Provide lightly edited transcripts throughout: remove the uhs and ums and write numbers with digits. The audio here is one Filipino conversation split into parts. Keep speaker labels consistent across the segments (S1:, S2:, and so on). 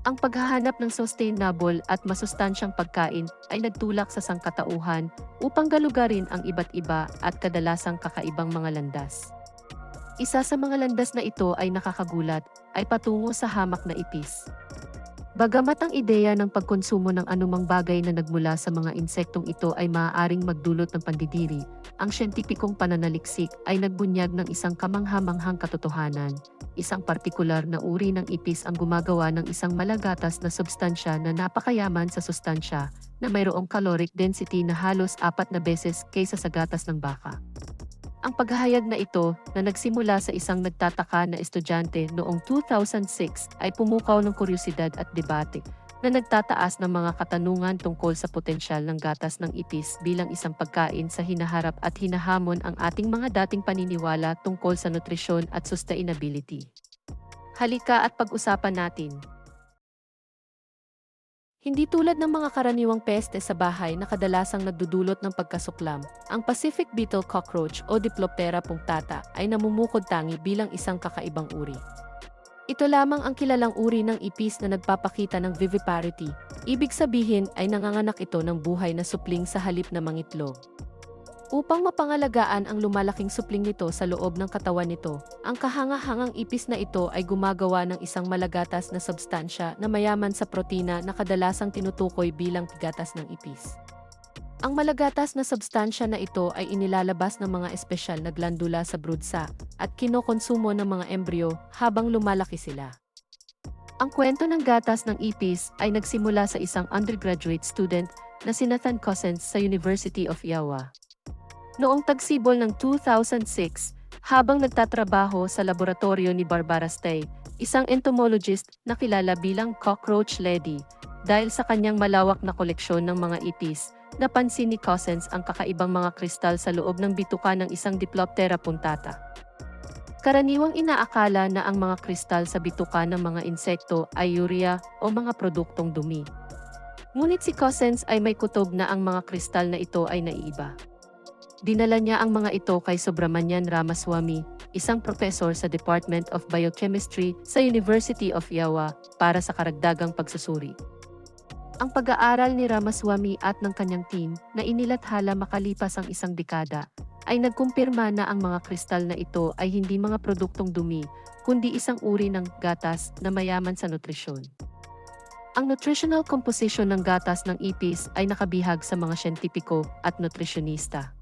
S1: Ang paghahanap ng sustainable at masustansyang pagkain ay nagtulak sa sangkatauhan upang galugarin ang iba't iba at kadalasang kakaibang mga landas. Isa sa mga landas na ito ay nakakagulat, ay patungo sa hamak na ipis. Bagamat ang ideya ng pagkonsumo ng anumang bagay na nagmula sa mga insektong ito ay maaaring magdulot ng pandidiri, ang siyentipikong pananaliksik ay nagbunyag ng isang kamangha-manghang katotohanan. Isang partikular na uri ng ipis ang gumagawa ng isang malagatas na substansya na napakayaman sa sustansya na mayroong caloric density na halos 4 na beses kaysa sa gatas ng baka. Ang paghahayag na ito, na nagsimula sa isang nagtataka na estudyante noong 2006, ay pumukaw ng kuryosidad at debate, na nagtataas ng mga katanungan tungkol sa potensyal ng gatas ng ipis bilang isang pagkain sa hinaharap at hinahamon ang ating mga dating paniniwala tungkol sa nutrisyon at sustainability. Halika at pag-usapan natin. Hindi tulad ng mga karaniwang peste sa bahay na kadalasang nagdudulot ng pagkasuklam, ang Pacific beetle cockroach o Diploptera punctata ay namumukod tangi bilang isang kakaibang uri. Ito lamang ang kilalang uri ng ipis na nagpapakita ng viviparity, ibig sabihin ay nanganganak ito ng buhay na supling sa halip na mangitlog. Upang mapangalagaan ang lumalaking supling nito sa loob ng katawan nito, ang kahanga-hangang ipis na ito ay gumagawa ng isang malagatas na substansya na mayaman sa protina na kadalasang tinutukoy bilang gatas ng ipis. Ang malagatas na substansya na ito ay inilalabas ng mga espesyal na glandula sa brudsa at kinokonsumo ng mga embryo habang lumalaki sila. Ang kwento ng gatas ng ipis ay nagsimula sa isang undergraduate student na si Nathan Cossens sa University of Iowa. Noong tagsibol ng 2006, habang nagtatrabaho sa laboratorio ni Barbara Stay, isang entomologist na kilala bilang Cockroach Lady, dahil sa kanyang malawak na koleksyon ng mga ipis, napansin ni Cossens ang kakaibang mga kristal sa loob ng bituka ng isang Diploptera punctata. Karaniwang inaakala na ang mga kristal sa bituka ng mga insekto ay urea o mga produktong dumi. Ngunit si Cossens ay may kutob na ang mga kristal na ito ay naiiba. Dinala niya ang mga ito kay Subramanian Ramaswamy, isang profesor sa Department of Biochemistry sa University of Iowa, para sa karagdagang pagsusuri. Ang pag-aaral ni Ramaswamy at ng kanyang team, na inilathala makalipas ang isang dekada, ay nagkumpirma na ang mga kristal na ito ay hindi mga produktong dumi, kundi isang uri ng gatas na mayaman sa nutrisyon. Ang nutritional composition ng gatas ng ipis ay nakabihag sa mga siyentipiko at nutrisyonista.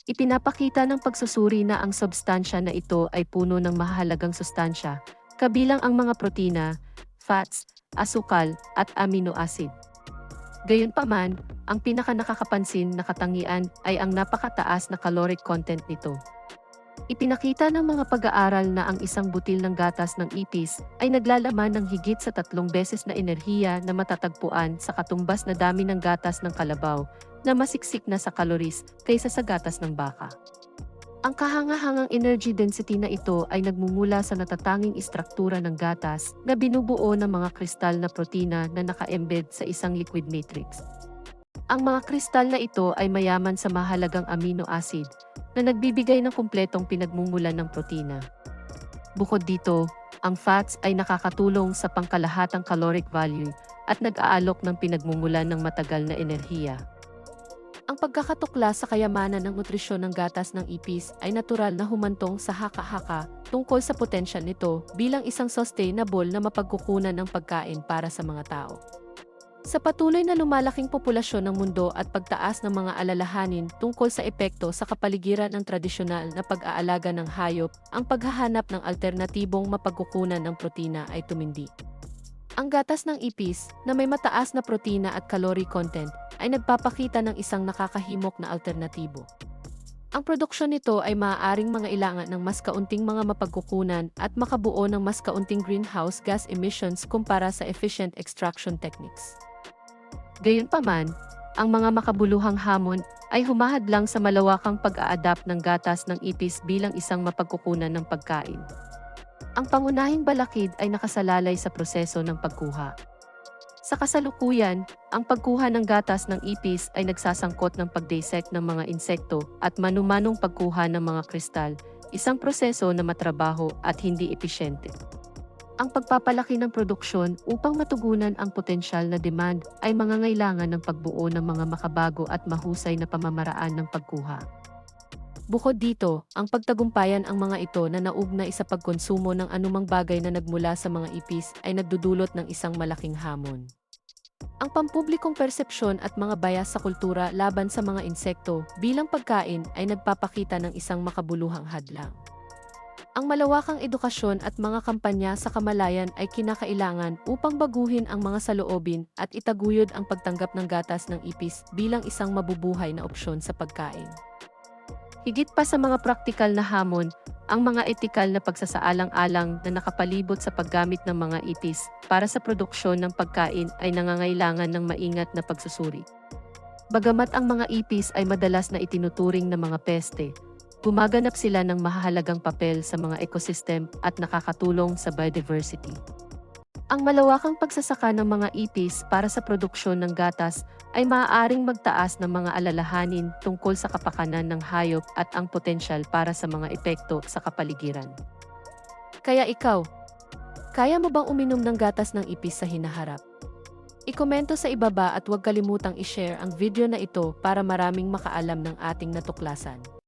S1: Ipinapakita ng pagsusuri na ang substansya na ito ay puno ng mahahalagang sustansya, kabilang ang mga protina, fats, asukal, at amino acid. Gayunpaman, ang pinakanakakapansin na katangian ay ang napakataas na caloric content nito. Ipinakita ng mga pag-aaral na ang isang butil ng gatas ng ipis ay naglalaman ng higit sa 3 beses na enerhiya na matatagpuan sa katumbas na dami ng gatas ng kalabaw, na masiksik na sa calories kaysa sa gatas ng baka. Ang kahanga-hangang energy density na ito ay nagmumula sa natatanging istruktura ng gatas na binubuo ng mga kristal na protina na naka-embed sa isang liquid matrix. Ang mga kristal na ito ay mayaman sa mahalagang amino acid na nagbibigay ng kumpletong pinagmumulan ng protina. Bukod dito, ang fats ay nakakatulong sa pangkalahatang caloric value at nag-aalok ng pinagmumulan ng matagal na enerhiya. Ang pagkakatukla sa kayamanan ng nutrisyon ng gatas ng ipis ay natural na humantong sa haka-haka tungkol sa potensyal nito bilang isang sustainable na mapagkukunan ng pagkain para sa mga tao. Sa patuloy na lumalaking populasyon ng mundo at pagtaas ng mga alalahanin tungkol sa epekto sa kapaligiran ng tradisyonal na pag-aalaga ng hayop, ang paghahanap ng alternatibong mapagkukunan ng protina ay tumindi. Ang gatas ng ipis, na may mataas na protina at calorie content, ay nagpapakita ng isang nakakahimok na alternatibo. Ang produksyon nito ay maaaring mangailangan ng mas kaunting mga mapagkukunan at makabuo ng mas kaunting greenhouse gas emissions kumpara sa efficient extraction techniques. Gayunpaman, ang mga makabuluhang hamon ay humahadlang sa malawakang pag-a-adapt ng gatas ng ipis bilang isang mapagkukunan ng pagkain. Ang pangunahing balakid ay nakasalalay sa proseso ng pagkuha. Sa kasalukuyan, ang pagkuha ng gatas ng ipis ay nagsasangkot ng pag-dissect ng mga insekto at manumanong pagkuha ng mga kristal, isang proseso na matrabaho at hindi episyente. Ang pagpapalaki ng produksyon upang matugunan ang potensyal na demand ay mangangailangan ng pagbuo ng mga makabago at mahusay na pamamaraan ng pagkuha. Bukod dito, ang pagtagumpayan ang mga ito na naugnay sa pagkonsumo ng anumang bagay na nagmula sa mga ipis ay nagdudulot ng isang malaking hamon. Ang pampublikong persepsyon at mga bias sa kultura laban sa mga insekto bilang pagkain ay nagpapakita ng isang makabuluhang hadlang. Ang malawakang edukasyon at mga kampanya sa kamalayan ay kinakailangan upang baguhin ang mga saloobin at itaguyod ang pagtanggap ng gatas ng ipis bilang isang mabubuhay na opsyon sa pagkain. Higit pa sa mga praktikal na hamon, ang mga etikal na pagsasaalang-alang na nakapalibot sa paggamit ng mga ipis para sa produksyon ng pagkain ay nangangailangan ng maingat na pagsusuri. Bagamat ang mga ipis ay madalas na itinuturing na mga peste, gumaganap sila ng mahahalagang papel sa mga ecosystem at nakakatulong sa biodiversity. Ang malawakang pagsasaka ng mga ipis para sa produksyon ng gatas ay maaaring magtaas ng mga alalahanin tungkol sa kapakanan ng hayop at ang potensyal para sa mga epekto sa kapaligiran. Kaya ikaw, kaya mo bang uminom ng gatas ng ipis sa hinaharap? Ikomento sa ibaba at huwag kalimutang i-share ang video na ito para maraming makaalam ng ating natuklasan.